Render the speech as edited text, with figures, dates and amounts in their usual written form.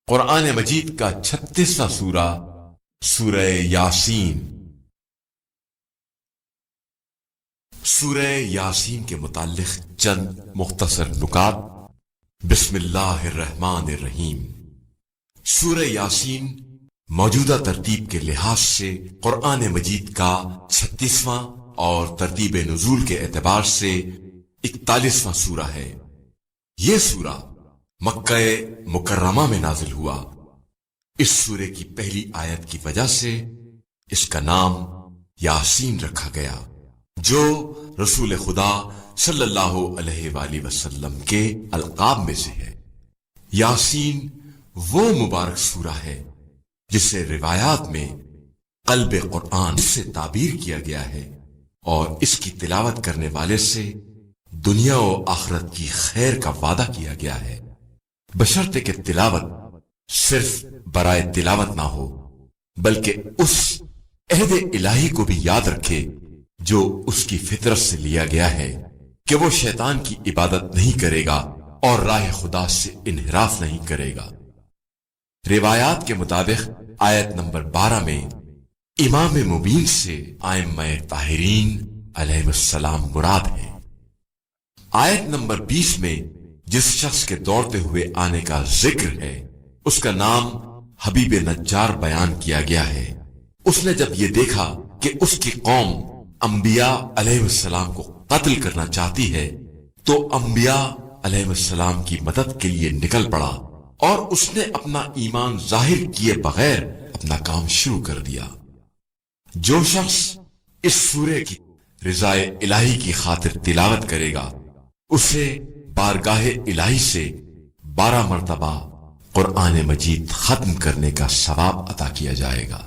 قرآن مجید کا 36واں سورہ سورہ یاسین۔ سورہ یاسین کے متعلق چند مختصر نکات۔ بسم اللہ الرحمن الرحیم۔ سورہ یاسین موجودہ ترتیب کے لحاظ سے قرآن مجید کا 36واں اور ترتیب نزول کے اعتبار سے 41واں سورہ ہے۔ یہ سورہ مکہ مکرمہ میں نازل ہوا۔ اس سورے کی پہلی آیت کی وجہ سے اس کا نام یاسین رکھا گیا، جو رسول خدا صلی اللہ علیہ وآلہ وسلم کے القاب میں سے ہے۔ یاسین وہ مبارک سورہ ہے جسے روایات میں قلب قرآن سے تعبیر کیا گیا ہے، اور اس کی تلاوت کرنے والے سے دنیا و آخرت کی خیر کا وعدہ کیا گیا ہے، بشرطے کہ تلاوت صرف برائے تلاوت نہ ہو، بلکہ اس عہد الہی کو بھی یاد رکھے جو اس کی فطرت سے لیا گیا ہے کہ وہ شیطان کی عبادت نہیں کرے گا اور راہ خدا سے انحراف نہیں کرے گا۔ روایات کے مطابق آیت نمبر 12 میں امام مبین سے ائمہ طاہرین علیہ السلام مراد ہے۔ آیت نمبر 20 میں جس شخص کے دوڑتے ہوئے آنے کا ذکر ہے، اس کا نام حبیب نجار بیان کیا گیا ہے۔ اس نے جب یہ دیکھا کہ اس کی قوم انبیاء علیہ السلام کو قتل کرنا چاہتی ہے، تو انبیاء علیہ السلام کی مدد کے لیے نکل پڑا، اور اس نے اپنا ایمان ظاہر کیے بغیر اپنا کام شروع کر دیا۔ جو شخص اس سورے کی رضائے الہی کی خاطر تلاوت کرے گا، اسے بارگاہ الہی سے 12 مرتبہ قرآن مجید ختم کرنے کا ثواب عطا کیا جائے گا۔